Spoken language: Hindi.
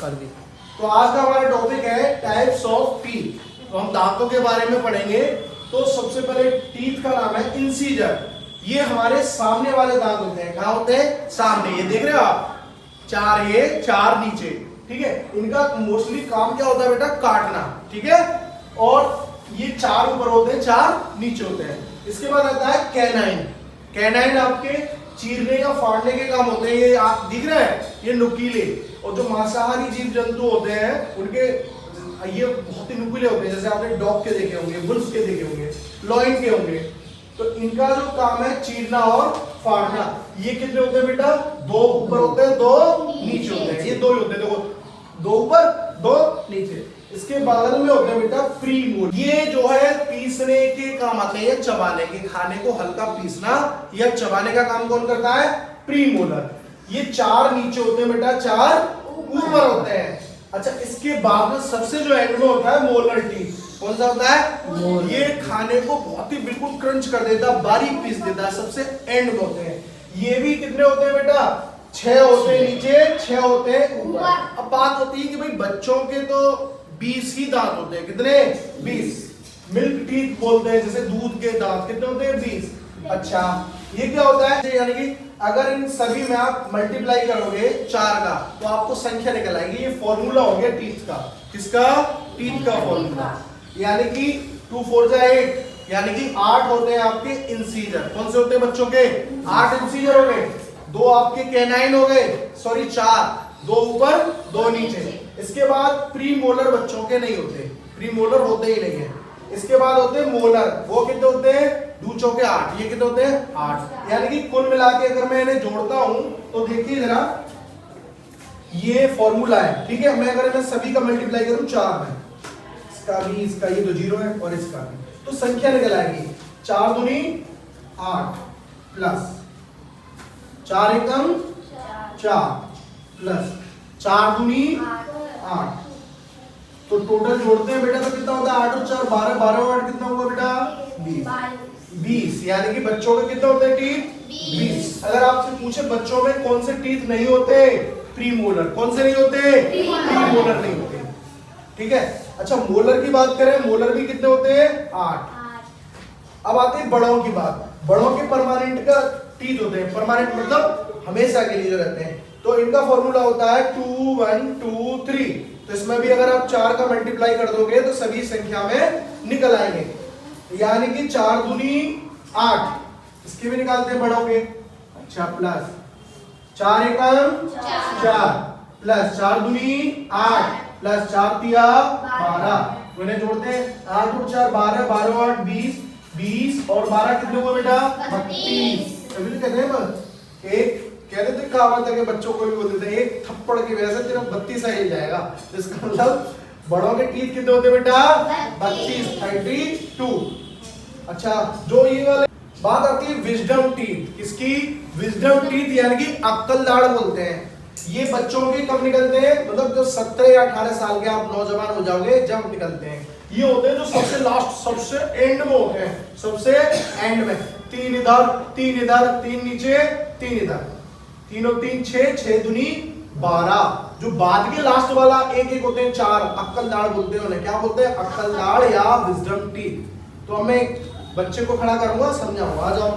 कर दी। तो आज का हमारा टॉपिक है टाइप्स ऑफ टीथ। तो हम दांतों के बारे में पढ़ेंगे। तो सबसे पहले टीथ का नाम है इंसीजर। ये हमारे सामने वाले दांत होते हैं। कहाँ होते हैं? सामने। ये देख रहे हो आप, चार ये, चार नीचे, ठीक है। इनका मोस्टली काम क्या होता है बेटा? काटना, ठीक है। और ये चार ऊपर होते हैं, चार नीचे होते हैं। इसके बाद आता है कैनाइन। कैनाइन आपके चीरने या फाड़ने के काम होते हैं। ये आप दिख रहे हैं, ये नुकीले। और जो मांसाहारी जीव जंतु होते हैं उनके ये बहुत ही नुकीले होते हैं। जैसे आपने डॉग के देखे होंगे, बुल्स के देखे होंगे, लॉइन के होंगे। तो इनका जो काम है चीरना और फाड़ना। ये कितने होते हैं बेटा? दो ऊपर होते हैं, दो नीचे होते हैं। ये दो ही होते हैं, देखो, दो ऊपर दो नीचे। इसके बगल में होते हैं बेटा प्रीमोलर। ये जो है पीसने के काम आते हैं या चबाने के। खाने को हल्का पीसना या चबाने का काम कौन करता है? प्रीमोलर। ये चार नीचे होते हैं बेटा, चार ऊपर होते हैं। अच्छा, इसके बाद में सबसे जो एंड में होता है मोलर टीथ। कौन सा होता है? ये खाने को बहुत ही बिल्कुल क्रंच कर देता है, बारीक पीस देता है। सबसे एंड में होते हैं। ये भी कितने होते हैं बेटा? 6 होते हैं नीचे, 6 होते हैं ऊपर। अब बात होती है कि भाई बच्चों के तो 20 ही दांत होते हैं। कितने? 20। मिल्क टीथ बोलते हैं, जैसे दूध के दांत कितने होते हैं? 20। अच्छा, ये क्या होता है? यानी कि अगर इन सभी में आप मल्टीप्लाई करोगे 4 का, तो आपको संख्या निकल आएगी। ये फॉर्मूला हो गया टीथ का। किसका? टीथ का फॉर्मूला। यानी कि 2 4 जा 8, यानी कि 8 होते हैं आपके इंसीजर। कौन से होते हैं बच्चों के? 8 इंसीजर हो गए। 2 आपके कैनाइन हो गए, सॉरी 4, 2 ऊपर 2 नीचे। इसके बाद प्रीमोलर बच्चों के नहीं होते, प्रीमोलर होते ही नहीं है। इसके बाद होते हैं मोलर। वो कितने होते हैं? 2 चौके 8। ये कितने होते हैं? 8। यानी कि कुल मिला के अगर मैं इन्हें जोड़ता हूं तो देखिए जरा, ये फॉर्मूला है, ठीक है। मैं अगर इन्हें सभी का मल्टीप्लाई करूं 4 में, इसका भी, इसका ये तो 0 है और इसका भी, तो संख्या निकल आएगी 4 दूनी 8 प्लस 4 एकम 4 प्लस 4 दूनी 8। तो टोटल जोड़ते हैं बेटा तो कितना होता है? 8 और 4 12, 12 और 8 कितना हुआ बेटा? 20। यानी कि बच्चों के कितने होते हैं टीथ? 20। अगर आपसे पूछे बच्चों में कौन से टीथ नहीं होते? प्रीमोलर। कौन से नहीं होते? प्रीमोलर नहीं होते, ठीक है। अच्छा, मोलर की बात करें, मोलर भी कितने होते हैं? 8। अब आते हैं बड़ों की बात। बड़ों के परमानेंट का टीथ होते हैं। परमानेंट मतलब हमेशा के लिए जो रहते हैं। तो इनका फॉर्मूला होता है 2 1 2 3। तो इसमें भी अगर आप 4 का मल्टीप्लाई कर दोगे तो सभी संख्या में निकल आएंगे। यानी कि 4 दूनी 8, इसके भी निकालते हैं बड़ों के। अच्छा, प्लस 4 एकम 4 प्लस 4 दूनी 8 प्लस 4 तिया 12। इन्हें जोड़ते हैं, 8 और 4 12, 12 और 8 20, 20 और 12 कितने हुए बेटा? 32। तभी कहते हैं एक कहते थे कहावत है कि बच्चों को भी बोलते थे एक थप्पड़ की वजह से तेरा 32 हिल जाएगा। इसका मतलब बड़ों के टीथ कितने होते बेटा? 32, 32। अच्छा, जो ये वाले बात आती है विजडम टीथ। किसकी? विजडम टीथ, यानी कि अक्ल दाढ़ बोलते हैं। ये बच्चों के कब निकलते हैं? मतलब जो 17 या 18 साल के आप नौजवान हो जाओगे जब निकलते हैं। ये होते हैं जो सबसे लास्ट, सबसे एंड में होते हैं, सबसे एंड में। 3 इधर, 3 इधर, 3 नीचे, 3 इधर, 3 और 3 6, 6 दूनी 12। जो बाद के लास्ट वाला एक एक होते हैं 4, अक्ल दाढ़ बोलते हैं उन्हें। क्या बोलते हैं? अक्ल दाढ़ या विजडम टीथ। तो अब मैं बच्चे को खड़ा करूंगा, समझाऊंगा। आ जाओ।